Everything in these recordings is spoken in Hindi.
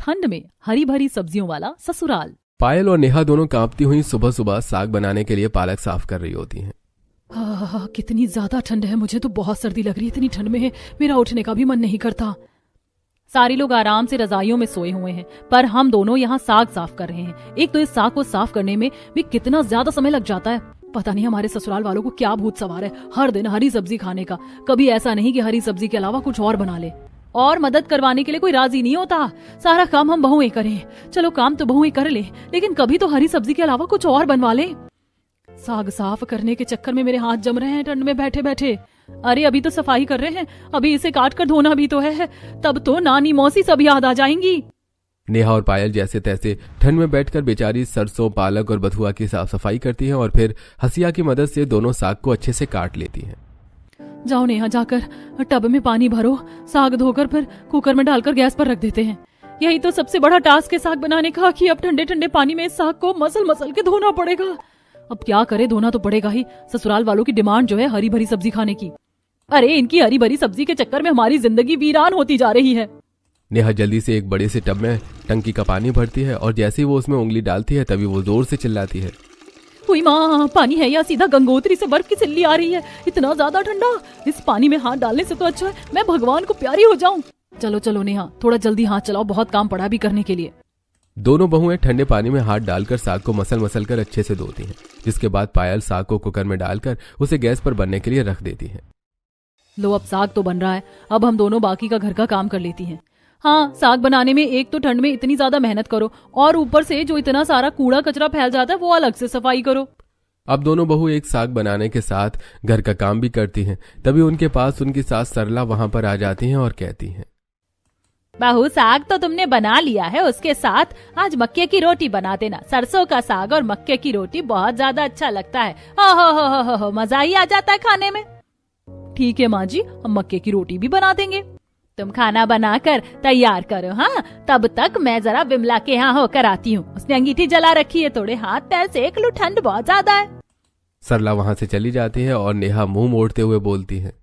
ठंड में हरी भरी सब्जियों वाला ससुराल। पायल और नेहा दोनों कांपती हुई सुबह सुबह साग बनाने के लिए पालक साफ कर रही होती हैं। कितनी ज्यादा ठंड है, मुझे तो बहुत सर्दी लग रही है। इतनी ठंड में मेरा उठने का भी मन नहीं करता। सारे लोग आराम से रजाइयों में सोए हुए हैं, पर हम दोनों यहाँ साग साफ कर रहे हैं। एक तो इस साग को साफ करने में भी कितना ज्यादा समय लग जाता है। पता नहीं हमारे ससुराल वालों को क्या भूत सवार है, हर दिन हरी सब्जी खाने का। कभी ऐसा नहीं कि हरी सब्जी के अलावा कुछ और बना ले। और मदद करवाने के लिए कोई राजी नहीं होता। सारा काम हम बहुएं करें। चलो काम तो बहुएं कर ले, लेकिन कभी तो हरी सब्जी के अलावा कुछ और बनवा ले। साग साफ करने के चक्कर में मेरे हाथ जम रहे हैं ठंड में बैठे बैठे। अरे अभी तो सफाई कर रहे हैं, अभी इसे काट कर धोना भी तो है। तब तो नानी मौसी सब याद आ जाएंगी। नेहा और पायल जैसे तैसे ठंड में बैठकर बेचारी सरसों, पालक और बथुआ की साफ सफाई करती हैं और फिर हसिया की मदद से दोनों साग को अच्छे से काट लेती हैं। जाओ नेहा, जाकर टब में पानी भरो, साग धोकर फिर कुकर में डालकर गैस पर रख देते हैं। यही तो सबसे बड़ा टास्क है साग बनाने का, कि अब ठंडे ठंडे पानी में इस साग को मसल मसल के धोना पड़ेगा। अब क्या करे, धोना तो पड़ेगा ही। ससुराल वालों की डिमांड जो है हरी भरी सब्जी खाने की। अरे इनकी हरी भरी सब्जी के चक्कर में हमारी जिंदगी वीरान होती जा रही है। नेहा जल्दी से एक बड़े से टब में टंकी का पानी भरती है और जैसे ही वो उसमें उंगली डालती है तभी वो जोर से चिल्लाती है, हुई माँ, पानी है या सीधा गंगोत्री से बर्फ की सिल्ली आ रही है। इतना ज्यादा ठंडा, इस पानी में हाथ डालने से तो अच्छा है मैं भगवान को प्यारी हो जाऊं। चलो चलो नेहा, थोड़ा जल्दी हाथ चलाओ, बहुत काम पड़ा भी करने के लिए। दोनों बहुएं ठंडे पानी में हाथ डालकर साग को मसल मसल कर अच्छे से धोती हैं, जिसके बाद पायल साग को कुकर में डालकर उसे गैस पर बनने के लिए रख देती है। लो अब साग तो बन रहा है, अब हम दोनों बाकी का घर का काम कर लेती हैं। हाँ, साग बनाने में एक तो ठंड में इतनी ज्यादा मेहनत करो और ऊपर से जो इतना सारा कूड़ा कचरा फैल जाता है वो अलग से सफाई करो। अब दोनों बहू एक साग बनाने के साथ घर का काम भी करती हैं। तभी उनके पास उनकी सास सरला वहां पर आ जाती हैं और कहती हैं, बहू साग तो तुमने बना लिया है, उसके साथ आज मक्के की रोटी बना देना। सरसों का साग और मक्के की रोटी बहुत ज्यादा अच्छा लगता है। हो मजा ही आ जाता है खाने में। ठीक है माँ जी, हम मक्के की रोटी भी बना देंगे। तुम खाना बनाकर तैयार करो। हाँ, तब तक मैं जरा विमला के यहाँ होकर आती हूँ। उसने अंगीठी जला रखी है, थोड़े हाथ पैर सेक लो, ठंड बहुत ज्यादा है। सरला वहां से चली जाती है और नेहा मुंह मोड़ते हुए बोलती है,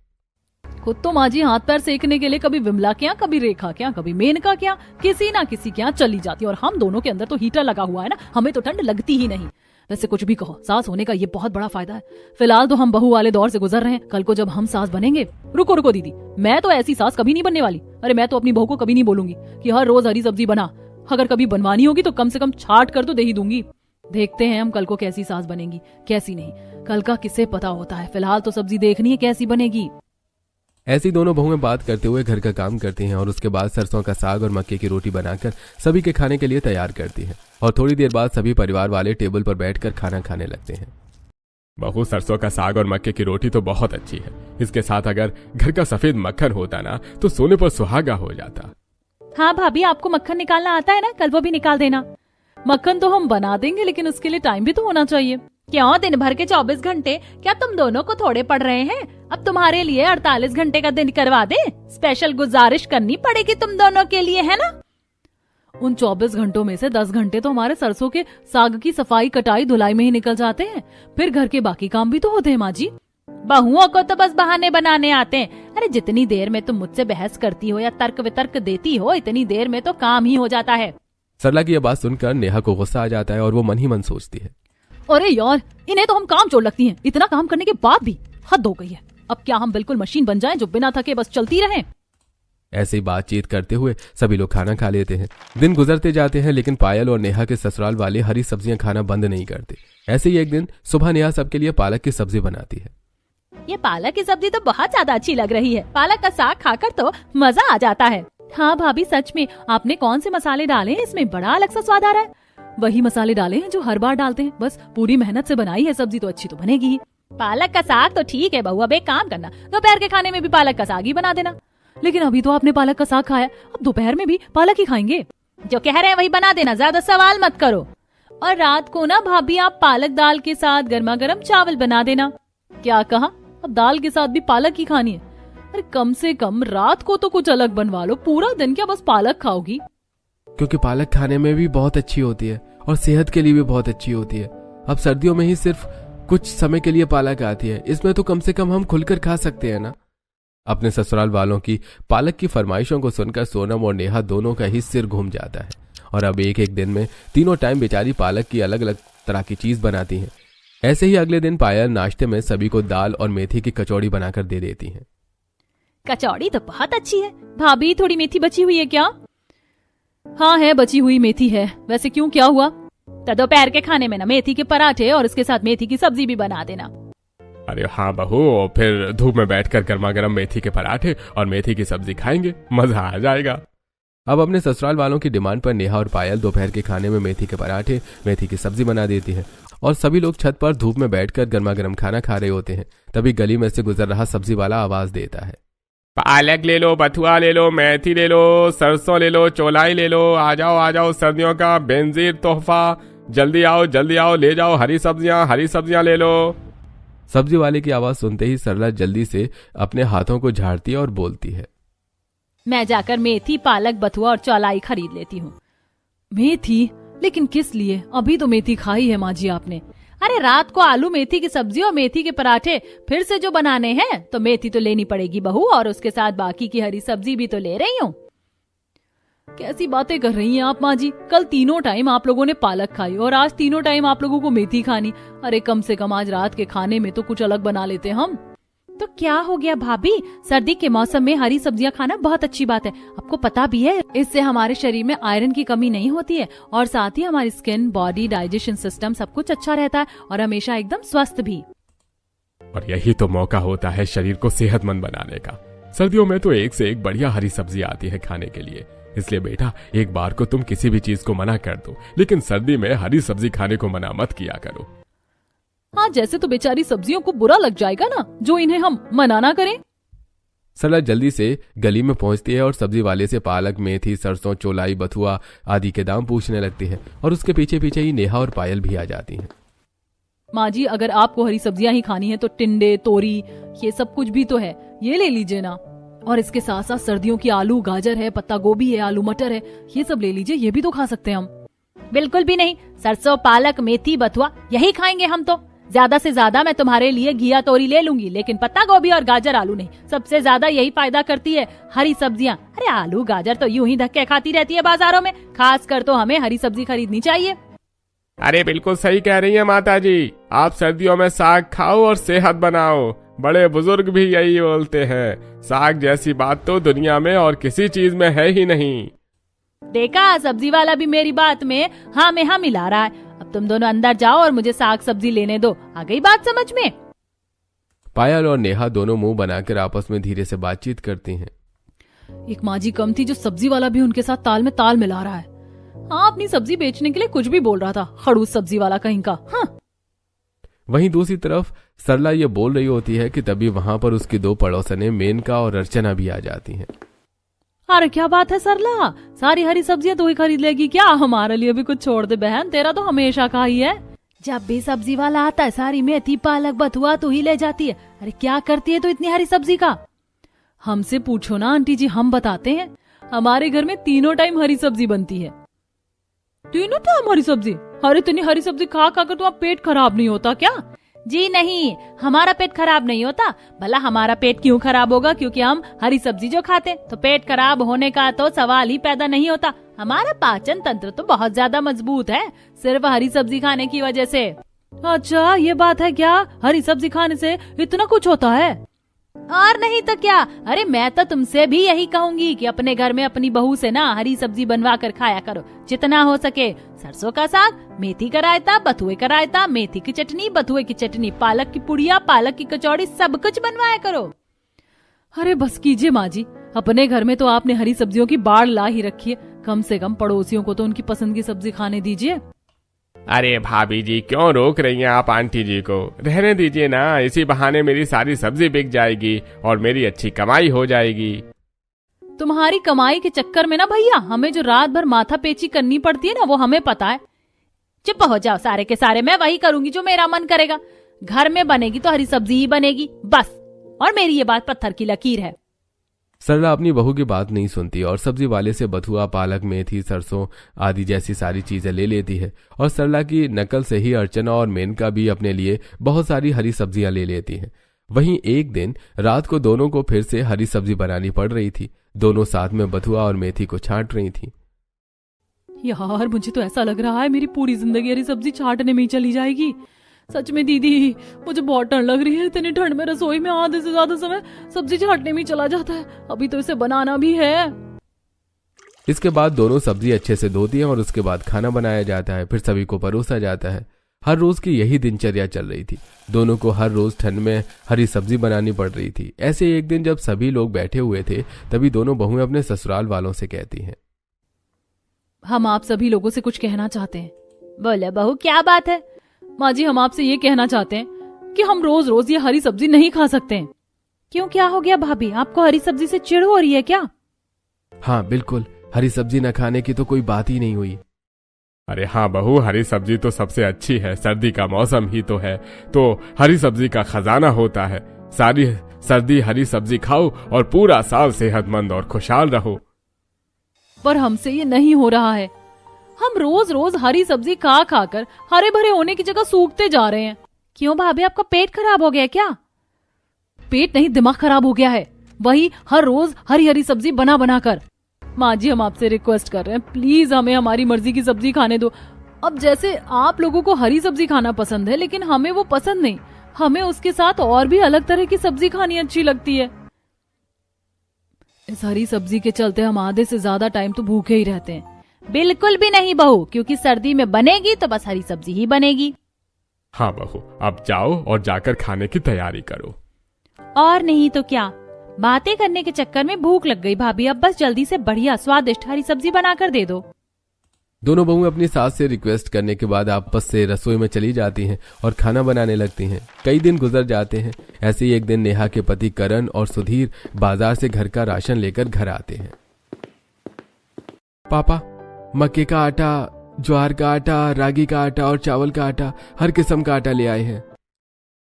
खुद तो माँ जी हाथ पैर सेकने के लिए कभी विमला के यहाँ, कभी रेखा के यहाँ, कभी मेनका के यहाँ, किसी ना किसी के यहाँ चली जाती है। और हम दोनों के अंदर तो हीटर लगा हुआ है ना, हमें तो ठंड लगती ही नहीं। वैसे कुछ भी कहो, सास होने का ये बहुत बड़ा फायदा है। फिलहाल तो हम बहू वाले दौर से गुजर रहे हैं, कल को जब हम सास बनेंगे। रुको रुको दीदी, मैं तो ऐसी सास कभी नहीं बनने वाली। अरे मैं तो अपनी बहू को कभी नहीं बोलूंगी कि हर रोज हरी सब्जी बना। अगर कभी बनवानी होगी तो कम से कम छाट कर तो दे ही दूंगी। देखते हैं हम कल को कैसी सास बनेगी, कैसी नहीं, कल का किसे पता होता है। फिलहाल तो सब्जी देखनी है कैसी बनेगी। ऐसी दोनों बहुएं बात करते हुए घर का काम करती हैं और उसके बाद सरसों का साग और मक्के की रोटी बनाकर सभी के खाने के लिए तैयार करती हैं। और थोड़ी देर बाद सभी परिवार वाले टेबल पर बैठकर खाना खाने लगते हैं। बहू, सरसों का साग और मक्के की रोटी तो बहुत अच्छी है। इसके साथ अगर घर का सफेद मक्खन होता ना तो सोने पर सुहागा हो जाता। हाँ भाभी, आपको मक्खन निकालना आता है ना, कल वो भी निकाल देना। मक्खन तो हम बना देंगे, लेकिन उसके लिए टाइम भी तो होना चाहिए। क्यों, दिन भर के 24 घंटे क्या तुम दोनों को थोड़े पड़ रहे हैं? अब तुम्हारे लिए 48 घंटे का दिन करवा दे। स्पेशल गुजारिश करनी पड़ेगी तुम दोनों के लिए, है ना? उन 24 घंटों में से 10 घंटे तो हमारे सरसों के साग की सफाई, कटाई, धुलाई में ही निकल जाते हैं। फिर घर के बाकी काम भी तो होते हैं माँ जी। बहुओं को तो बस बहाने बनाने आते हैं। अरे जितनी देर में तुम मुझसे बहस करती हो या तर्क वितर्क देती हो, इतनी देर में तो काम ही हो जाता है। सरला की यह बात सुनकर नेहा को गुस्सा आ जाता है और वो मन ही मन सोचती है, अरे यार, इन्हें तो हम काम छोड़ लगती हैं। इतना काम करने के बाद भी हद हो गई है। अब क्या हम बिल्कुल मशीन बन जाएं जो बिना थके बस चलती रहें? ऐसे ही बातचीत करते हुए सभी लोग खाना खा लेते हैं। दिन गुजरते जाते हैं, लेकिन पायल और नेहा के ससुराल वाले हरी सब्जियां खाना बंद नहीं करते। ऐसे ही एक दिन सुबह नेहा सबके लिए पालक की सब्जी बनाती है। ये पालक की सब्जी तो बहुत ज्यादा अच्छी लग रही है। पालक का साग खाकर तो मजा आ जाता है। हाँ भाभी, सच में। आपने कौन से मसाले डाले हैं इसमें? बड़ा अलग सा स्वाद आ रहा है। वही मसाले डाले हैं जो हर बार डालते हैं। बस पूरी मेहनत से बनाई है सब्जी, तो अच्छी तो बनेगी ही। पालक का साग तो ठीक है बहू, अब एक काम करना, दोपहर के खाने में भी पालक का साग ही बना देना। लेकिन अभी तो आपने पालक का साग खाया, अब दोपहर में भी पालक ही खाएंगे। जो कह रहे हैं वही बना देना, ज्यादा सवाल मत करो। और रात को ना भाभी, आप पालक दाल के साथ गर्मा गर्म चावल बना देना। क्या कहा? अब दाल के साथ भी पालक ही खानी है? अरे कम से कम रात को तो कुछ अलग बनवा लो। पूरा दिन क्या बस पालक खाओगी? क्योंकि पालक खाने में भी बहुत अच्छी होती है और सेहत के लिए भी बहुत अच्छी होती है। अब सर्दियों में ही सिर्फ कुछ समय के लिए पालक आती है, इसमें तो कम से कम हम खुलकर खा सकते हैं ना। अपने ससुराल वालों की पालक की फरमाइशों को सुनकर सोनम और नेहा दोनों का ही सिर घूम जाता है और अब एक एक दिन में तीनों टाइम बेचारी पालक की अलग अलग तरह की चीज बनाती हैं। ऐसे ही अगले दिन पायल नाश्ते में सभी को दाल और मेथी की कचौड़ी बनाकर दे देती हैं। कचौड़ी तो बहुत अच्छी है। भाभी थोड़ी मेथी बची हुई है क्या? हाँ है, बची हुई मेथी है। वैसे क्यों, क्या हुआ? तो दोपहर के खाने में ना मेथी के पराठे और उसके साथ मेथी की सब्जी भी बना देना। अरे हाँ बहू, और फिर धूप में बैठकर गर्मा गर्म मेथी के पराठे और मेथी की सब्जी खाएंगे, मजा आ जाएगा। अब अपने ससुराल वालों की डिमांड पर नेहा और पायल दोपहर के खाने में मेथी के पराठे, मेथी की सब्जी बना देती हैं और सभी लोग छत पर धूप में बैठकर गर्मा गर्म खाना खा रहे होते हैं। तभी गली में से गुजर रहा सब्जी वाला आवाज देता है, पालक ले लो, बथुआ ले लो, मेथी ले लो, सरसों ले लो, चौलाई ले लो, आ जाओ सर्दियों का बेनजीर तोहफा, जल्दी आओ, ले जाओ हरी सब्जियां ले लो। सब्जी वाले की आवाज सुनते ही सरला जल्दी से अपने हाथों को झाड़ती है और बोलती है, मैं जाकर मेथी, पालक, बथुआ और चौलाई खरीद लेती हूँ। मेथी? लेकिन किस लिए? अभी तो मेथी खाई है माँ जी आपने। अरे रात को आलू मेथी की सब्जी और मेथी के पराठे फिर से जो बनाने हैं तो मेथी तो लेनी पड़ेगी बहू, और उसके साथ बाकी की हरी सब्जी भी तो ले रही हूँ। कैसी बातें कर रही हैं आप माँ जी? कल तीनों टाइम आप लोगों ने पालक खाई और आज तीनों टाइम आप लोगों को मेथी खानी। अरे कम से कम आज रात के खाने में तो कुछ अलग बना लेते हम। तो क्या हो गया भाभी, सर्दी के मौसम में हरी सब्जियां खाना बहुत अच्छी बात है। आपको पता भी है इससे हमारे शरीर में आयरन की कमी नहीं होती है और साथ ही हमारी स्किन, बॉडी, डाइजेशन सिस्टम सब कुछ अच्छा रहता है और हमेशा एकदम स्वस्थ भी। और यही तो मौका होता है शरीर को सेहतमंद बनाने का। सर्दियों में तो एक से एक बढ़िया हरी सब्जी आती है खाने के लिए। इसलिए बेटा, एक बार को तुम किसी भी चीज को मना कर दो, लेकिन सर्दी में हरी सब्जी खाने को मना मत किया करो। हाँ, जैसे तो बेचारी सब्जियों को बुरा लग जाएगा ना, जो इन्हें हम मना ना करें। सरला जल्दी से गली में पहुंचती है और सब्जी वाले से पालक, मेथी, सरसों, चौलाई, बथुआ आदि के दाम पूछने लगती है और उसके पीछे पीछे ही नेहा और पायल भी आ जाती हैं। माँ जी, अगर आपको हरी सब्जियां ही खानी है तो टिंडे, तोरी, ये सब कुछ भी तो है, ये ले लीजिए ना। और इसके साथ साथ सर्दियों की आलू, गाजर है, पत्ता गोभी है, आलू मटर है, ये सब ले लीजिए, ये भी तो खा सकते हैं हम। बिल्कुल भी नहीं, सरसों, पालक, मेथी, बथुआ यही खाएंगे हम तो। ज्यादा से ज्यादा मैं तुम्हारे लिए घिया तोरी ले लूंगी, लेकिन पत्ता गोभी और गाजर आलू नहीं। सबसे ज्यादा यही फायदा करती है हरी सब्जियां। अरे आलू गाजर तो यूं ही धक्के खाती रहती है बाजारों में, खास कर तो हमें हरी सब्जी खरीदनी चाहिए। अरे बिल्कुल सही कह रही है माता जी, आप सर्दियों में साग खाओ और सेहत बनाओ। बड़े बुजुर्ग भी यही बोलते हैं। साग जैसी बात तो दुनिया में और किसी चीज में है ही नहीं। देखा, सब्जी वाला भी मेरी बात में हाँ में हाँ मिला रहा है। अब तुम दोनों अंदर जाओ और मुझे साग सब्जी लेने दो। आ गई बात समझ में? पायल और नेहा दोनों मुंह बनाकर आपस में धीरे से बातचीत करती हैं। एक माँ जी कम थी जो सब्जी वाला भी उनके साथ ताल में ताल मिला रहा है। हाँ, अपनी सब्जी बेचने के लिए कुछ भी बोल रहा था, खड़ूस सब्जी वाला कहीं का। हाँ। वहीं दूसरी तरफ सरला ये बोल रही होती है कि तभी वहां पर उसकी दो पड़ोसनें मेनका और अर्चना भी आ जाती हैं। अरे क्या बात है सरला, सारी हरी सब्जियां तू ही खरीद लेगी क्या? हमारे लिए भी कुछ छोड़ दे बहन, तेरा तो हमेशा का ही है। जब भी सब्जी वाला आता है सारी मेथी, पालक, बथुआ तू ही ले जाती है। अरे क्या करती है तू इतनी हरी सब्जी का? हमसे पूछो ना आंटी जी, हम बताते हैं। हमारे घर में तीनों टाइम हरी सब्जी बनती है। तीनों टाइम हरी सब्जी? अरे इतनी हरी सब्जी खा खा कर तुम्हारा पेट खराब नहीं होता क्या? जी नहीं, हमारा पेट खराब नहीं होता। भला हमारा पेट क्यों खराब होगा? क्योंकि हम हरी सब्जी जो खाते तो पेट खराब होने का तो सवाल ही पैदा नहीं होता। हमारा पाचन तंत्र तो बहुत ज्यादा मजबूत है, सिर्फ हरी सब्जी खाने की वजह से। अच्छा, ये बात है क्या? हरी सब्जी खाने से इतना कुछ होता है? और नहीं तो क्या। अरे मैं तो तुमसे भी यही कहूंगी कि अपने घर में अपनी बहू से ना हरी सब्जी बनवा कर खाया करो जितना हो सके। सरसों का साग, मेथी का रायता, बथुए का रायता, मेथी की चटनी, बथुए की चटनी, पालक की पुड़िया, पालक की कचौड़ी, सब कुछ बनवाया करो। अरे बस कीजिए माँ जी, अपने घर में तो आपने हरी सब्जियों की बाढ़ ला ही रखी है, कम से कम पड़ोसियों को तो उनकी पसंद की सब्जी खाने दीजिए। अरे भाभी जी, क्यों रोक रही हैं आप आंटी जी को? रहने दीजिए ना, इसी बहाने मेरी सारी सब्जी बिक जाएगी और मेरी अच्छी कमाई हो जाएगी। तुम्हारी कमाई के चक्कर में ना भैया, हमें जो रात भर माथा पेची करनी पड़ती है ना, वो हमें पता है। चुप हो जाओ सारे के सारे, मैं वही करूंगी जो मेरा मन करेगा। घर में बनेगी तो हरी सब्जी ही बनेगी बस, और मेरी ये बात पत्थर की लकीर है। सरला अपनी बहू की बात नहीं सुनती और सब्जी वाले से बथुआ, पालक, मेथी, सरसों आदि जैसी सारी चीजें ले लेती है और सरला की नकल से ही अर्चना और मेनका भी अपने लिए बहुत सारी हरी सब्जियां ले लेती हैं। वहीं एक दिन रात को दोनों को फिर से हरी सब्जी बनानी पड़ रही थी। दोनों साथ में बथुआ और मेथी को छांट रही थी। यार मुझे तो ऐसा लग रहा है मेरी पूरी जिंदगी हरी सब्जी छांटने में ही चली जाएगी। सच में दीदी, मुझे बहुत ठंड लग रही है। इतनी ठंड में रसोई में आधे से ज्यादा समय सब्जी छांटने में ही चला जाता है। अभी तो इसे बनाना भी है। इसके बाद दोनों सब्जी अच्छे से धोती हैं और उसके बाद खाना बनाया जाता है, फिर सभी को परोसा जाता है। हर रोज की यही दिनचर्या चल रही थी। दोनों को हर रोज ठंड में हरी सब्जी बनानी पड़ रही थी। ऐसे एक दिन जब सभी लोग बैठे हुए थे, तभी दोनों बहुएं अपने ससुराल वालों से कहती हैं, हम आप सभी लोगों से कुछ कहना चाहते हैं। बोले बहू, क्या बात है? माँ जी, हम आपसे ये कहना चाहते हैं कि हम रोज रोज ये हरी सब्जी नहीं खा सकते हैं। क्यों, क्या हो गया भाभी? आपको हरी सब्जी से चिढ़ हो रही है क्या? हाँ बिल्कुल, हरी सब्जी न खाने की तो कोई बात ही नहीं हुई। अरे हाँ बहू, हरी सब्जी तो सबसे अच्छी है। सर्दी का मौसम ही तो है, तो हरी सब्जी का खजाना होता है। सारी सर्दी हरी सब्जी खाओ और पूरा साल सेहतमंद और खुशहाल रहो। पर हमसे ये नहीं हो रहा है। हम रोज रोज हरी सब्जी खा खाकर हरे भरे होने की जगह सूखते जा रहे हैं। क्यों भाभी, आपका पेट खराब हो गया क्या? पेट नहीं, दिमाग खराब हो गया है। वही हर रोज हरी हरी सब्जी बना बना कर। माँ जी, हम आपसे रिक्वेस्ट कर रहे हैं, प्लीज हमें हमारी मर्जी की सब्जी खाने दो। अब जैसे आप लोगों को हरी सब्जी खाना पसंद है, लेकिन हमें वो पसंद नहीं। हमें उसके साथ और भी अलग तरह की सब्जी खानी अच्छी लगती है। इस हरी सब्जी के चलते हम आधे से ज्यादा टाइम तो भूखे ही रहते हैं। बिल्कुल भी नहीं बहू, क्योंकि सर्दी में बनेगी तो बस हरी सब्जी ही बनेगी। हाँ बहू, अब जाओ और जाकर खाने की तैयारी करो। और नहीं तो क्या, बातें करने के चक्कर में भूख लग गई भाभी। अब बस जल्दी से बढ़िया स्वादिष्ट हरी सब्जी बनाकर दे दो। दोनों बहुएं अपनी सास से रिक्वेस्ट करने के बाद आपस से रसोई में चली जाती हैं और खाना बनाने लगती हैं। कई दिन गुजर जाते हैं। ऐसे ही एक दिन नेहा के पति करण और सुधीर बाजार से घर का राशन लेकर घर आते हैं। पापा, मक्के का आटा, ज्वार का आटा, रागी का आटा और चावल का आटा, हर किस्म का आटा ले आए हैं।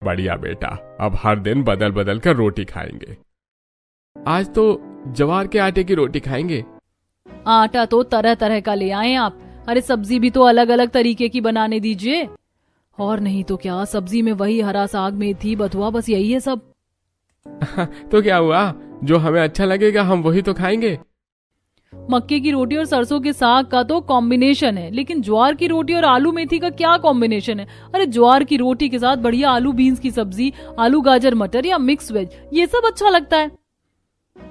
बढ़िया बेटा, अब हर दिन बदल बदल कर रोटी खाएंगे। आज तो ज्वार के आटे की रोटी खाएंगे। आटा तो तरह तरह का ले आए आप। अरे सब्जी भी तो अलग अलग तरीके की बनाने दीजिए। और नहीं तो क्या, सब्जी में वही हरा साग, मेथी, बथुआ, बस यही है सब। तो क्या हुआ, जो हमें अच्छा लगेगा हम वही तो खाएंगे। मक्के की रोटी और सरसों के साग का तो कॉम्बिनेशन है, लेकिन ज्वार की रोटी और आलू मेथी का क्या कॉम्बिनेशन है? अरे ज्वार की रोटी के साथ बढ़िया आलू बीन्स की सब्जी, आलू गाजर मटर या मिक्स वेज, ये सब अच्छा लगता है।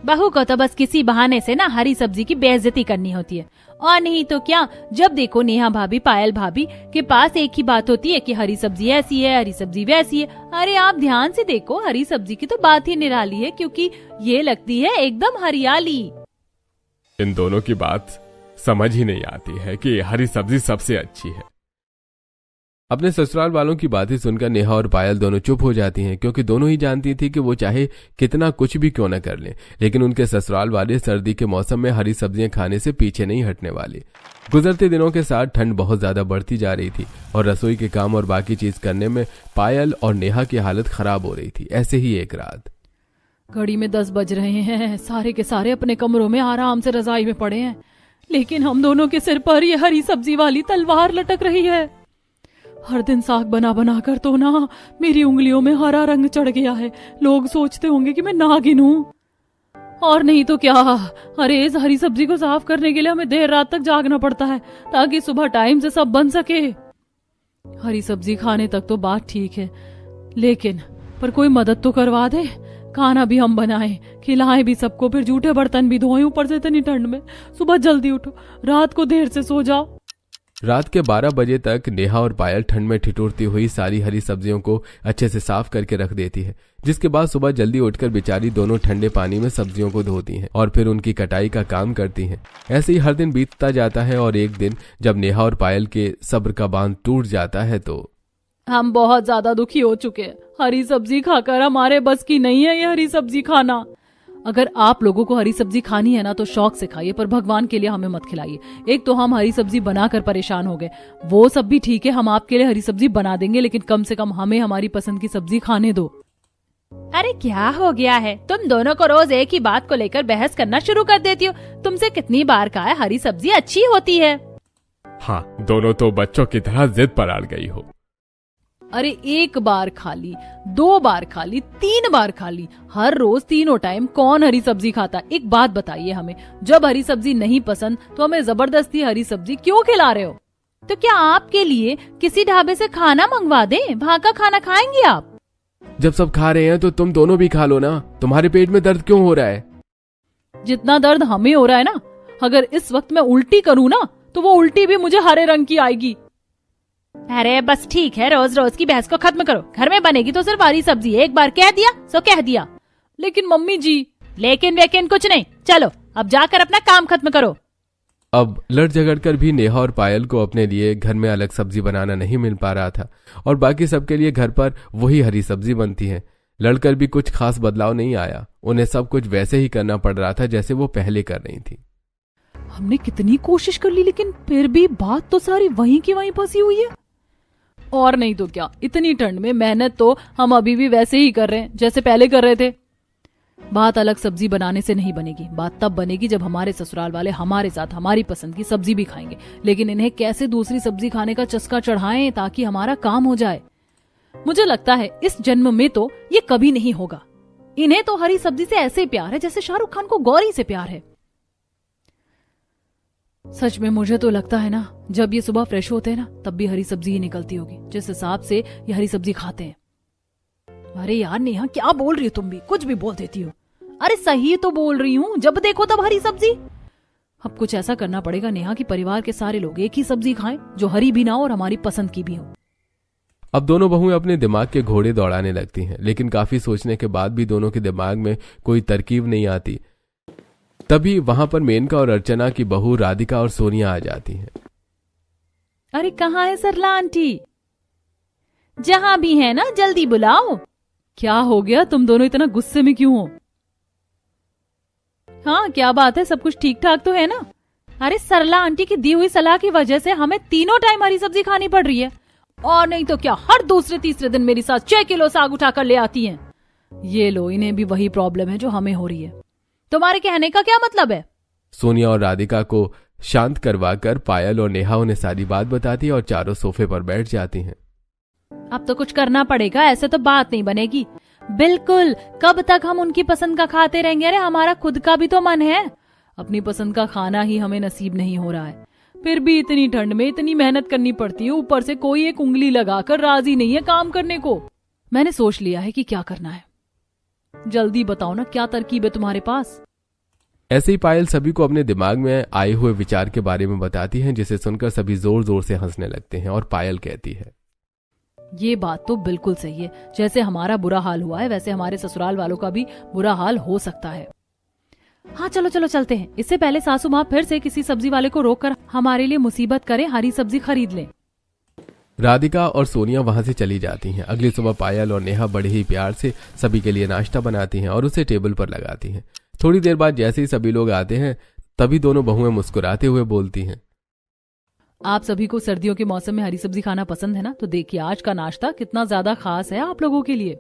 बहू को तो बस किसी बहाने से ना हरी सब्जी की बेइज्जती करनी होती है। और नहीं तो क्या, जब देखो नेहा भाभी, पायल भाभी के पास एक ही बात होती है कि हरी सब्जी ऐसी है, हरी सब्जी वैसी है। अरे आप ध्यान से देखो, हरी सब्जी की तो बात ही निराली है, क्योंकि ये लगती है एकदम हरियाली। इन दोनों की बात समझ ही नहीं आती है कि हरी सब्जी सबसे अच्छी है। अपने ससुराल वालों की बातें सुनकर नेहा और पायल दोनों चुप हो जाती हैं, क्योंकि दोनों ही जानती थी कि वो चाहे कितना कुछ भी क्यों न कर लें, लेकिन उनके ससुराल वाले सर्दी के मौसम में हरी सब्जियां खाने से पीछे नहीं हटने वाले। गुजरते दिनों के साथ ठंड बहुत ज्यादा बढ़ती जा रही थी और रसोई के काम और बाकी चीज करने में पायल और नेहा की हालत खराब हो रही थी। ऐसे ही एक रात, घड़ी में 10 बज रहे हैं। सारे के सारे अपने कमरों में आराम से रजाई में पड़े हैं, लेकिन हम दोनों के सिर पर ये हरी सब्जी वाली तलवार लटक रही है। हर दिन साग बना बना कर तो ना मेरी उंगलियों में हरा रंग चढ़ गया है। लोग सोचते होंगे कि मैं नागिन हूं। और नहीं तो क्या, अरे इस हरी सब्जी को साफ करने के लिए हमें देर रात तक जागना पड़ता है, ताकि सुबह टाइम से सब बन सके। हरी सब्जी खाने तक तो बात ठीक है, लेकिन पर कोई मदद तो करवा दे। खाना भी हम बनाएं, खिलाएं भी सबको, फिर जूठे बर्तन भी धोएं, ऊपर से इतनी ठंड में। सुबह जल्दी उठो, रात को देर से सो जाओ। रात के 12 बजे तक नेहा और पायल ठंड में ठिठुरती हुई सारी हरी सब्जियों को अच्छे से साफ करके रख देती है, जिसके बाद सुबह जल्दी उठकर बेचारी दोनों ठंडे पानी में सब्जियों को धोती हैं और फिर उनकी कटाई का काम करती हैं। ऐसे ही हर दिन बीतता जाता है और एक दिन जब नेहा और पायल के सब्र का बांध टूट जाता है तो हम बहुत ज्यादा दुखी हो चुके हैं। हरी सब्जी खाकर हमारे बस की नहीं है ये हरी सब्जी खाना। अगर आप लोगों को हरी सब्जी खानी है ना तो शौक से खाइए, पर भगवान के लिए हमें मत खिलाइए। एक तो हम हरी सब्जी बनाकर परेशान हो गए, वो सब भी ठीक है, हम आपके लिए हरी सब्जी बना देंगे, लेकिन कम से कम हमें हमारी पसंद की सब्जी खाने दो। अरे क्या हो गया है, तुम दोनों को रोज एक ही बात को लेकर बहस करना शुरू कर देती हो। तुमसे कितनी बार कहा है हरी सब्जी अच्छी होती है। हाँ, दोनों तो बच्चों की तरह जिद पर अड़ गई हो। अरे एक बार खा ली, 2 बार खा ली, 3 बार खा ली, हर रोज तीनों टाइम कौन हरी सब्जी खाता? एक बात बताइए हमें, जब हरी सब्जी नहीं पसंद तो हमें जबरदस्ती हरी सब्जी क्यों खिला रहे हो? तो क्या आपके लिए किसी ढाबे से खाना मंगवा दें? वहाँ का खाना खाएंगे आप? जब सब खा रहे हैं तो तुम दोनों भी खा लो ना। तुम्हारे पेट में दर्द क्यों हो रहा है? जितना दर्द हमें हो रहा है ना, अगर इस वक्त मैं उल्टी करूँ ना तो वो उल्टी भी मुझे हरे रंग की आएगी। अरे बस ठीक है, रोज रोज की बहस को खत्म करो। घर में बनेगी तो सिर्फ हरी सब्जी, एक बार कह दिया सो कह दिया। लेकिन मम्मी जी। लेकिन वेकिन कुछ नहीं, चलो अब जाकर अपना काम खत्म करो। अब लड़ झगड़ कर भी नेहा और पायल को अपने लिए घर में अलग सब्जी बनाना नहीं मिल पा रहा था और बाकी सबके लिए घर पर वही हरी सब्जी बनती है। लड़कर भी कुछ खास बदलाव नहीं आया। उन्हें सब कुछ वैसे ही करना पड़ रहा था जैसे वो पहले कर रही थी। हमने कितनी कोशिश कर ली लेकिन फिर भी बात तो सारी वहीं की वहीं फंसी हुई है। और नहीं तो क्या, इतनी ठंड में मेहनत तो हम अभी भी वैसे ही कर रहे हैं जैसे पहले कर रहे थे। बात अलग सब्जी बनाने से नहीं बनेगी, बात तब बनेगी जब हमारे ससुराल वाले हमारे साथ हमारी पसंद की सब्जी भी खाएंगे। लेकिन इन्हें कैसे दूसरी सब्जी खाने का चस्का चढ़ाएं ताकि हमारा काम हो जाए। मुझे लगता है इस जन्म में तो ये कभी नहीं होगा। इन्हें तो हरी सब्जी से ऐसे प्यार है जैसे शाहरुख खान को गौरी से प्यार है। सच में मुझे तो लगता है ना, जब ये सुबह फ्रेश होते हैं ना तब भी हरी सब्जी ही निकलती होगी, जिस हिसाब से ये हरी सब्जी खाते हैं। अरे यार नेहा, क्या बोल रही हो तुम भी? कुछ भी बोल देती हो। अरे सही तो बोल रही हूँ, जब देखो तब हरी सब्जी। अब कुछ ऐसा करना पड़ेगा नेहा कि परिवार के सारे लोग एक ही सब्जी खाएं जो हरी भी ना हो और हमारी पसंद की भी हो। अब दोनों बहुएं अपने दिमाग के घोड़े दौड़ाने लगती हैं, लेकिन काफी सोचने के बाद भी दोनों के दिमाग में कोई तरकीब नहीं आती। तभी वहां पर मेनका और अर्चना की बहू राधिका और सोनिया आ जाती हैं। अरे कहाँ है सरला आंटी? जहां भी है ना जल्दी बुलाओ। क्या हो गया, तुम दोनों इतना गुस्से में क्यों हो? हाँ क्या बात है, सब कुछ ठीक ठाक तो है ना? अरे सरला आंटी की दी हुई सलाह की वजह से हमें तीनों टाइम हरी सब्जी खानी पड़ रही है। और नहीं तो क्या, हर दूसरे तीसरे दिन मेरी सास 6 किलो साग उठा कर ले आती हैं। ये लो, इन्हें भी वही प्रॉब्लम है जो हमें हो रही है। तुम्हारे कहने का क्या मतलब है? सोनिया और राधिका को शांत करवाकर पायल और नेहा उन्हें सारी बात बताती है और चारों सोफे पर बैठ जाती हैं। अब तो कुछ करना पड़ेगा, ऐसे तो बात नहीं बनेगी। बिल्कुल, कब तक हम उनकी पसंद का खाते रहेंगे? अरे हमारा खुद का भी तो मन है। अपनी पसंद का खाना ही हमें नसीब नहीं हो रहा है, फिर भी इतनी ठंड में इतनी मेहनत करनी पड़ती है। ऊपर से कोई एक उंगली लगाकर राजी नहीं है काम करने को। मैंने सोच लिया है कि क्या करना है। जल्दी बताओ ना, क्या तरकीब है तुम्हारे पास? ऐसे ही पायल सभी को अपने दिमाग में आए हुए विचार के बारे में बताती हैं, जिसे सुनकर सभी जोर जोर से हंसने लगते हैं। और पायल कहती है, ये बात तो बिल्कुल सही है। जैसे हमारा बुरा हाल हुआ है वैसे हमारे ससुराल वालों का भी बुरा हाल हो सकता है। हाँ चलो चलो चलते हैं। इससे पहले सासू माँ फिर से किसी सब्जी वाले को रोककर हमारे लिए मुसीबत करें, हरी सब्जी खरीद लें। राधिका और सोनिया वहां से चली जाती हैं। अगली सुबह पायल और नेहा बड़े ही प्यार से सभी के लिए नाश्ता बनाती हैं और उसे टेबल पर लगाती हैं। थोड़ी देर बाद जैसे ही सभी लोग आते हैं तभी दोनों बहुएं मुस्कुराते हुए बोलती हैं, आप सभी को सर्दियों के मौसम में हरी सब्जी खाना पसंद है ना? तो देखिए आज का नाश्ता कितना ज्यादा खास है आप लोगों के लिए।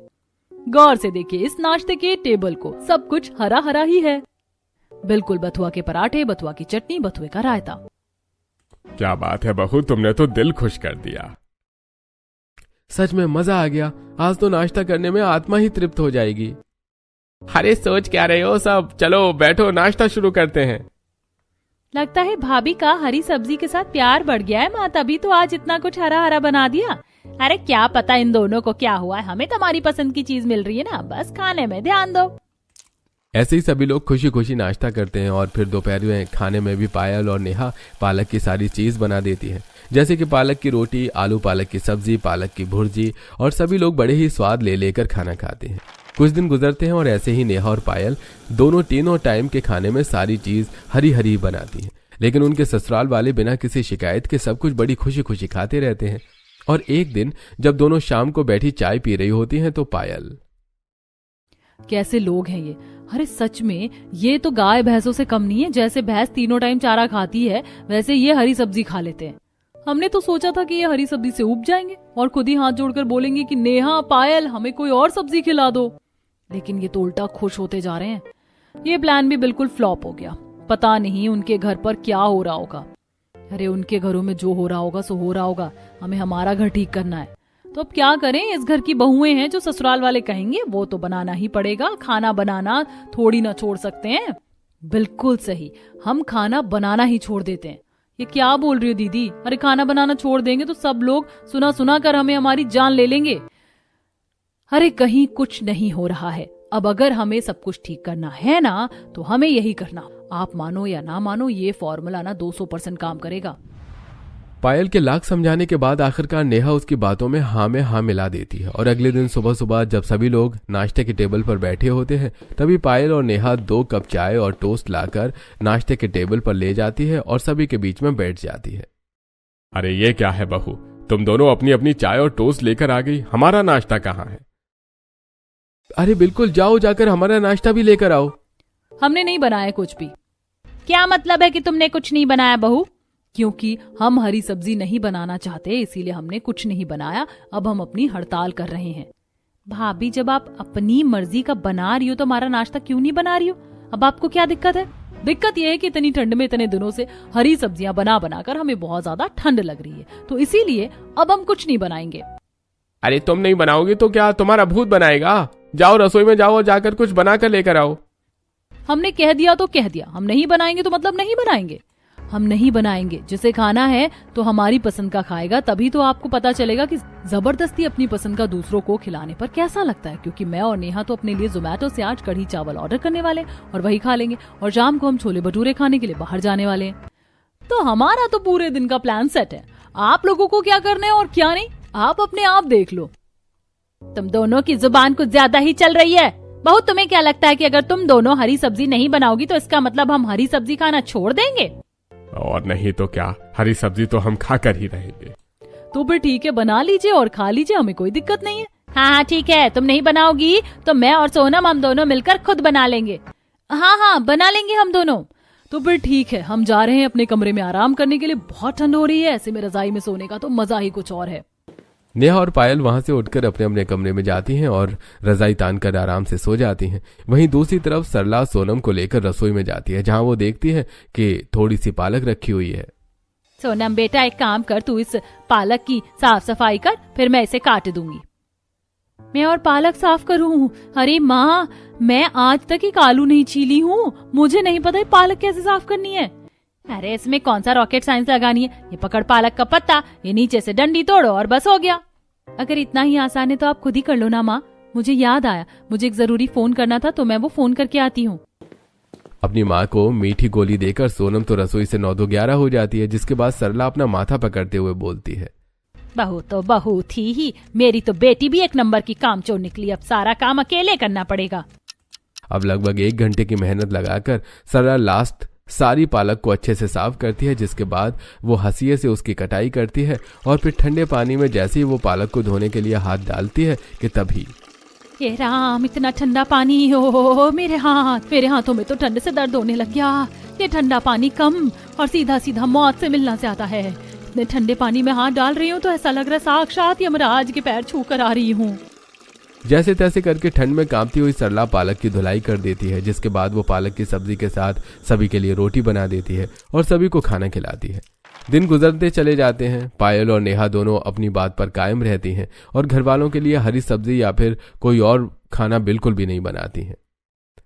गौर से देखिए इस नाश्ते के टेबल को, सब कुछ हरा हरा ही है। बिल्कुल बथुआ के पराठे, बथुआ की चटनी, बथुए का रायता। क्या बात है बहू, तुमने तो दिल खुश कर दिया। सच में मजा आ गया। आज तो नाश्ता करने में आत्मा ही तृप्त हो जाएगी। अरे सोच क्या रहे हो सब, चलो बैठो नाश्ता शुरू करते हैं। लगता है भाभी का हरी सब्जी के साथ प्यार बढ़ गया है माँ, तभी तो आज इतना कुछ हरा हरा बना दिया। अरे क्या पता इन दोनों को क्या हुआ है, हमें तो हमारी पसंद की चीज मिल रही है ना, बस खाने में ध्यान दो। ऐसे ही सभी लोग खुशी खुशी नाश्ता करते हैं और फिर दोपहर में खाने में भी पायल और नेहा पालक की सारी चीज बना देती है, जैसे कि पालक की रोटी, आलू पालक की सब्जी, पालक की भुर्जी, और सभी लोग बड़े ही स्वाद ले लेकर खाना खाते हैं। कुछ दिन गुजरते हैं और ऐसे ही नेहा और पायल दोनों तीनों टाइम के खाने में सारी चीज हरी हरी बनाती हैं, लेकिन उनके ससुराल वाले बिना किसी शिकायत के सब कुछ बड़ी खुशी खुशी खाते रहते हैं। और एक दिन जब दोनों शाम को बैठी चाय पी रही होती हैं तो पायल, कैसे लोग हैं ये? अरे सच में ये तो गाय भैंसों से कम नहीं है। जैसे भैंस तीनों टाइम चारा खाती है वैसे ये हरी सब्जी खा लेते हैं। हमने तो सोचा था कि ये हरी सब्जी से उब जाएंगे और खुद ही हाथ जोड़कर बोलेंगे कि नेहा, पायल हमें कोई और सब्जी खिला दो, लेकिन ये तो उल्टा खुश होते जा रहे हैं। ये प्लान भी बिल्कुल फ्लॉप हो गया। पता नहीं उनके घर पर क्या हो रहा होगा। अरे उनके घरों में जो हो रहा होगा सो हो रहा होगा, हमें हमारा घर ठीक करना है। तो अब क्या करें, इस घर की बहुएं हैं, जो ससुराल वाले कहेंगे वो तो बनाना ही पड़ेगा। खाना बनाना थोड़ी ना छोड़ सकते हैं। बिल्कुल सही, हम खाना बनाना ही छोड़ देते हैं। ये क्या बोल रही हो दीदी? अरे खाना बनाना छोड़ देंगे तो सब लोग सुना सुना कर हमें हमारी जान ले लेंगे। अरे कहीं कुछ नहीं हो रहा है। अब अगर हमें सब कुछ ठीक करना है ना, तो हमें यही करना। आप मानो या ना मानो, ये फॉर्मूला ना 200% काम करेगा। पायल के लाख समझाने के बाद आखिरकार नेहा उसकी बातों में हाँ मिला देती है। और अगले दिन सुबह सुबह जब सभी लोग नाश्ते के टेबल पर बैठे होते हैं, तभी पायल और नेहा 2 कप चाय और टोस्ट लाकर नाश्ते के टेबल पर ले जाती है और सभी के बीच में बैठ जाती है। अरे ये क्या है बहू, तुम दोनों अपनी अपनी चाय और टोस्ट लेकर आ गई, हमारा नाश्ता कहाँ है? अरे बिल्कुल, जाओ जाकर हमारा नाश्ता भी लेकर आओ। हमने नहीं बनाया कुछ भी। क्या मतलब है कि तुमने कुछ नहीं बनाया बहू? क्योंकि हम हरी सब्जी नहीं बनाना चाहते, इसीलिए हमने कुछ नहीं बनाया। अब हम अपनी हड़ताल कर रहे हैं। भाभी, जब आप अपनी मर्जी का बना रही हो तो हमारा नाश्ता क्यों नहीं बना रही हो? अब आपको क्या दिक्कत है? दिक्कत यह है कि इतनी ठंड में इतने दिनों से हरी सब्जियां बना बनाकर हमें बहुत ज्यादा ठंड लग रही है, तो इसीलिए अब हम कुछ नहीं बनाएंगे। अरे तुम नहीं बनाओगी तो क्या तुम्हारा भूत बनाएगा? जाओ रसोई में जाओ और जाकर कुछ बनाकर लेकर आओ। हमने कह दिया तो कह दिया, हम नहीं बनाएंगे तो मतलब नहीं बनाएंगे। हम नहीं बनाएंगे। जिसे खाना है तो हमारी पसंद का खाएगा, तभी तो आपको पता चलेगा कि जबरदस्ती अपनी पसंद का दूसरों को खिलाने पर कैसा लगता है। क्योंकि मैं और नेहा तो अपने लिए जोमेटो से आज कढ़ी चावल ऑर्डर करने वाले हैं और वही खा लेंगे, और शाम को हम छोले भटूरे खाने के लिए बाहर जाने वाले हैं। तो हमारा तो पूरे दिन का प्लान सेट है। आप लोगों को क्या करना है और क्या नहीं, आप अपने आप देख लो। तुम दोनों की जुबान कुछ ज्यादा ही चल रही है। बहू, तुम्हें क्या लगता है कि अगर तुम दोनों हरी सब्जी नहीं बनाओगी तो इसका मतलब हम हरी सब्जी खाना छोड़ देंगे? और नहीं तो क्या, हरी सब्जी तो हम खाकर ही रहेंगे। तो फिर ठीक है, बना लीजिए और खा लीजिए, हमें कोई दिक्कत नहीं है। हाँ ठीक है, तुम नहीं बनाओगी तो मैं और सोनम हम दोनों मिलकर खुद बना लेंगे। हाँ बना लेंगे हम दोनों। तो फिर ठीक है, हम जा रहे हैं अपने कमरे में आराम करने के लिए। बहुत ठंड हो रही है, ऐसे में रजाई में सोने का तो मजा ही कुछ और है। नेहा और पायल वहां से उठकर अपने अपने कमरे में जाती हैं और रजाई तान कर आराम से सो जाती हैं। वहीं दूसरी तरफ सरला सोनम को लेकर रसोई में जाती है, जहां वो देखती है कि थोड़ी सी पालक रखी हुई है। सोनम बेटा, एक काम कर, तू इस पालक की साफ सफाई कर, फिर मैं इसे काट दूंगी। मैं और पालक साफ करूं? अरे माँ, मैं आज तक एक आलू नहीं छीली हूँ, मुझे नहीं पता पालक कैसे साफ करनी है। अरे इसमें कौन सा रॉकेट साइंस लगानी है? ये पकड़ पालक का पत्ता, ये नीचे से डंडी तोड़ो और बस हो गया। अगर इतना ही आसान है तो आप खुद ही कर लो ना माँ। मुझे याद आया, मुझे एक जरूरी फोन करना था, तो मैं वो फोन करके आती हूँ। अपनी माँ को मीठी गोली देकर सोनम तो रसोई से 9-11 हो जाती है, जिसके बाद सरला अपना माथा पकड़ते हुए बोलती है, बहू तो बहू थी ही, मेरी तो बेटी भी एक नंबर की कामचोर निकली। अब सारा काम अकेले करना पड़ेगा। अब लगभग 1 घंटे की मेहनत लगाकर सरला लास्ट सारी पालक को अच्छे से साफ करती है, जिसके बाद वो हंसिये से उसकी कटाई करती है और फिर ठंडे पानी में जैसे ही वो पालक को धोने के लिए हाथ डालती है कि तभी ये राम, इतना ठंडा पानी, हो मेरे हाथों में तो ठंड से दर्द होने लग गया। ये ठंडा पानी कम और सीधा सीधा मौत से मिलना से आता है। इतने ठंडे पानी में हाथ डाल रही हूँ तो ऐसा लग रहा है साक्षात यमराज के पैर छू कर आ रही हूँ। जैसे तैसे करके ठंड में कांपती हुई सरला पालक की धुलाई कर देती है, जिसके बाद वो पालक की सब्जी के साथ सभी के लिए रोटी बना देती है और सभी को खाना खिलाती है। दिन गुजरते चले जाते हैं। पायल और नेहा दोनों अपनी बात पर कायम रहती हैं और घर वालों के लिए हरी सब्जी या फिर कोई और खाना बिल्कुल भी नहीं बनाती हैं।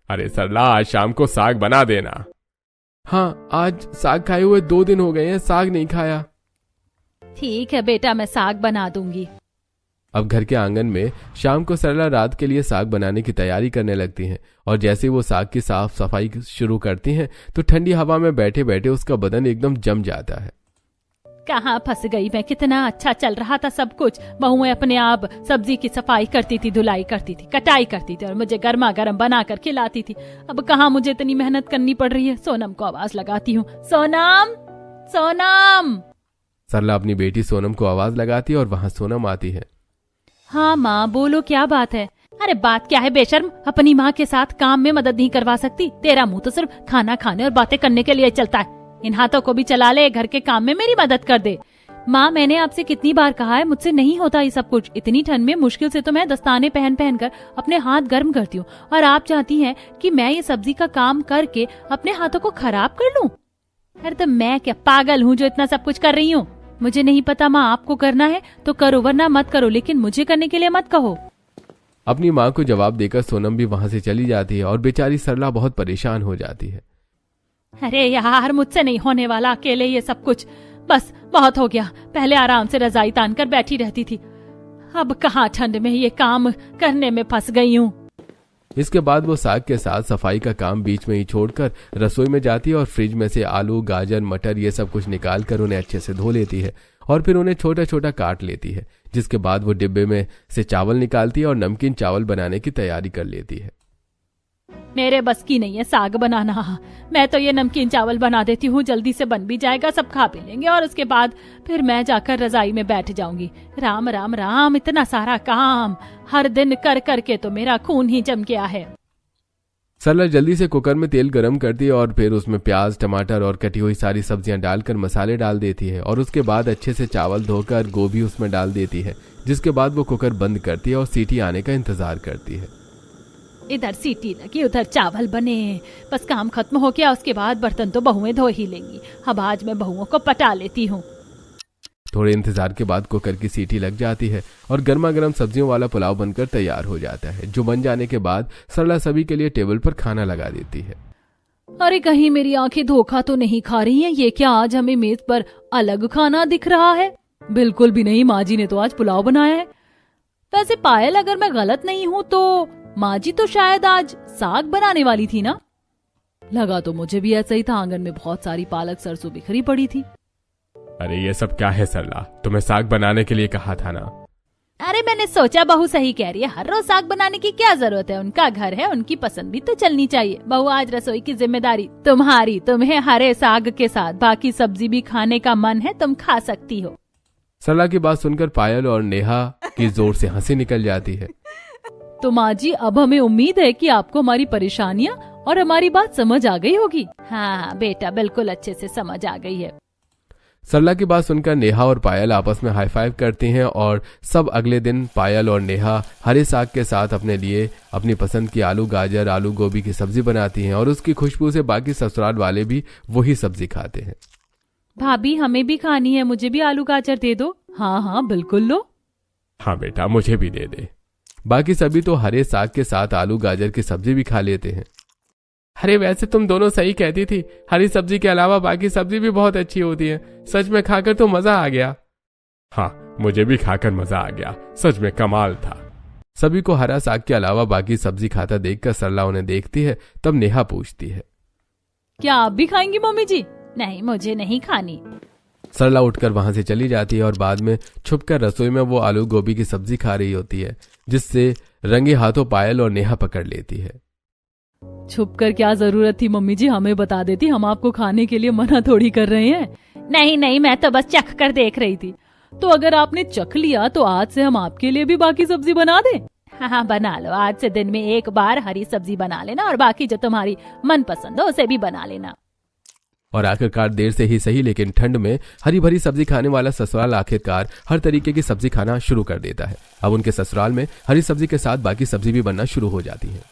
अरे सरला, आज शाम को साग बना देना। हाँ, आज साग खाए हुए 2 दिन हो गए हैं, साग नहीं खाया। ठीक है बेटा, मैं साग बना दूंगी। अब घर के आंगन में शाम को सरला रात के लिए साग बनाने की तैयारी करने लगती हैं और जैसे वो साग की साफ सफाई शुरू करती हैं तो ठंडी हवा में बैठे बैठे उसका बदन एकदम जम जाता है। कहाँ फंस गई मैं? कितना अच्छा चल रहा था सब कुछ। बहुएं अपने आप सब्जी की सफाई करती थी, धुलाई करती थी, कटाई करती थी और मुझे गर्मा गर्म बना कर खिलाती थी। अब कहाँ मुझे इतनी मेहनत करनी पड़ रही है। सोनम को आवाज लगाती हूँ, सोनम सोनम। सरला अपनी बेटी सोनम को आवाज लगाती है और वहाँ सोनम आती है। हाँ माँ, बोलो क्या बात है? अरे बात क्या है बेशर्म, अपनी माँ के साथ काम में मदद नहीं करवा सकती? तेरा मुंह तो सिर्फ खाना खाने और बातें करने के लिए चलता है। इन हाथों को भी चला ले, घर के काम में मेरी मदद कर दे। माँ, मैंने आपसे कितनी बार कहा है, मुझसे नहीं होता ये सब कुछ। इतनी ठंड में मुश्किल से तो मैं दस्ताने पहन पहन कर अपने हाथ गर्म करती हूँ और आप चाहती हैं कि मैं ये सब्जी का काम करके अपने हाथों को खराब कर लूं? अरे तो मैं क्या पागल हूँ जो इतना सब कुछ कर रही हूँ? मुझे नहीं पता माँ, आपको करना है तो करो वरना मत करो, लेकिन मुझे करने के लिए मत कहो। अपनी माँ को जवाब देकर सोनम भी वहां से चली जाती है और बेचारी सरला बहुत परेशान हो जाती है। अरे यार, मुझसे नहीं होने वाला अकेले ये सब कुछ, बस बहुत हो गया। पहले आराम से रजाई तान कर बैठी रहती थी, अब कहाँ ठंड में ये काम करने में फंस गई हूँ। इसके बाद वो साग के साथ सफाई का काम बीच में ही छोड़कर रसोई में जाती है और फ्रिज में से आलू, गाजर, मटर ये सब कुछ निकाल कर उन्हें अच्छे से धो लेती है और फिर उन्हें छोटा छोटा काट लेती है। जिसके बाद वो डिब्बे में से चावल निकालती है और नमकीन चावल बनाने की तैयारी कर लेती है। मेरे बस की नहीं है साग बनाना, मैं तो ये नमकीन चावल बना देती हूँ, जल्दी से बन भी जाएगा, सब खा पी लेंगे और उसके बाद फिर मैं जाकर रजाई में बैठ जाऊंगी। राम राम राम, इतना सारा काम हर दिन कर करके तो मेरा खून ही जम गया है। सरला जल्दी से कुकर में तेल गरम करती है और फिर उसमें प्याज, टमाटर और कटी हुई सारी सब्जियां डालकर मसाले डाल देती है और उसके बाद अच्छे से चावल धोकर गोभी उसमें डाल देती है। जिसके बाद वो कुकर बंद करती है और सीटी आने का इंतजार करती है। इधर सीटी लगी, उधर चावल बने, बस काम खत्म हो गया। उसके बाद बर्तन तो बहुएं धो ही लेंगी। अब आज मैं बहुओं को पटा लेती हूँ। थोड़े इंतजार के बाद कुकर की सीटी लग जाती है और गर्मा गर्म सब्जियों वाला पुलाव बनकर तैयार हो जाता है, जो बन जाने के बाद सरला सभी के लिए टेबल पर खाना लगा देती है। अरे कहीं मेरी आंखें धोखा तो नहीं खा रही हैं? ये क्या आज हमें मेज पर अलग खाना दिख रहा है? बिल्कुल भी नहीं, माँ जी ने तो आज पुलाव बनाया है। वैसे पायल, अगर मैं गलत नहीं हूँ तो माँ जी तो शायद आज साग बनाने वाली थी ना? लगा तो मुझे भी ऐसा ही था, आंगन में बहुत सारी पालक सरसों बिखरी पड़ी थी। अरे ये सब क्या है सरला, तुम्हें साग बनाने के लिए कहा था ना। अरे मैंने सोचा बहू सही कह रही है, हर रोज साग बनाने की क्या जरूरत है, उनका घर है, उनकी पसंद भी तो चलनी चाहिए। बहू आज रसोई की जिम्मेदारी तुम्हारी, तुम्हें हरे साग के साथ बाकी सब्जी भी खाने का मन है, तुम खा सकती हो। सरला की बात सुनकर पायल और नेहा की जोर से हंसी निकल जाती है। तो माँ जी, अब हमें उम्मीद है कि आपको हमारी परेशानियाँ और हमारी बात समझ आ गई होगी। हाँ बेटा, बिल्कुल अच्छे से समझ आ गई है। सरला की बात सुनकर नेहा और पायल आपस में हाई फाइव करती हैं और सब अगले दिन पायल और नेहा हरे साग के साथ अपने लिए अपनी पसंद की आलू गाजर, आलू गोभी की सब्जी बनाती हैं और उसकी खुशबू से बाकी ससुराल वाले भी वही सब्जी खाते हैं। भाभी, हमें भी खानी है, मुझे भी आलू गाजर दे दो। हाँ हाँ बिल्कुल लो। हाँ बेटा, मुझे भी दे दे। बाकी सभी तो हरे साग के साथ आलू गाजर की सब्जी भी खा लेते हैं। अरे वैसे तुम दोनों सही कहती थी, हरी सब्जी के अलावा बाकी सब्जी भी बहुत अच्छी होती है। सच में खाकर तो मजा आ गया। हाँ, मुझे भी खाकर मजा आ गया, सच में कमाल था। सभी को हरा साग के अलावा बाकी सब्जी खाता देखकर सरला उन्हें देखती है। तब नेहा पूछती है, क्या आप भी खाएंगी मम्मी जी? नहीं, मुझे नहीं खानी। सरला उठकर वहां से चली जाती है और बाद में छुपकर रसोई में वो आलू गोभी की सब्जी खा रही होती है, जिससे रंगे हाथों पायल और नेहा पकड़ लेती है। छुपकर क्या जरूरत थी मम्मी जी, हमें बता देती, हम आपको खाने के लिए मना थोड़ी कर रहे हैं। नहीं नहीं, मैं तो बस चख कर देख रही थी। तो अगर आपने चख लिया तो आज से हम आपके लिए भी बाकी सब्जी बना दें? हाँ बना लो, आज से दिन में एक बार हरी सब्जी बना लेना और बाकी जो तुम्हारी मनपसंद हो उसे भी बना लेना। और आखिरकार देर से ही सही, लेकिन ठंड में हरी भरी सब्जी खाने वाला ससुराल आखिरकार हर तरीके की सब्जी खाना शुरू कर देता है। अब उनके ससुराल में हरी सब्जी के साथ बाकी सब्जी भी बनना शुरू हो जाती है।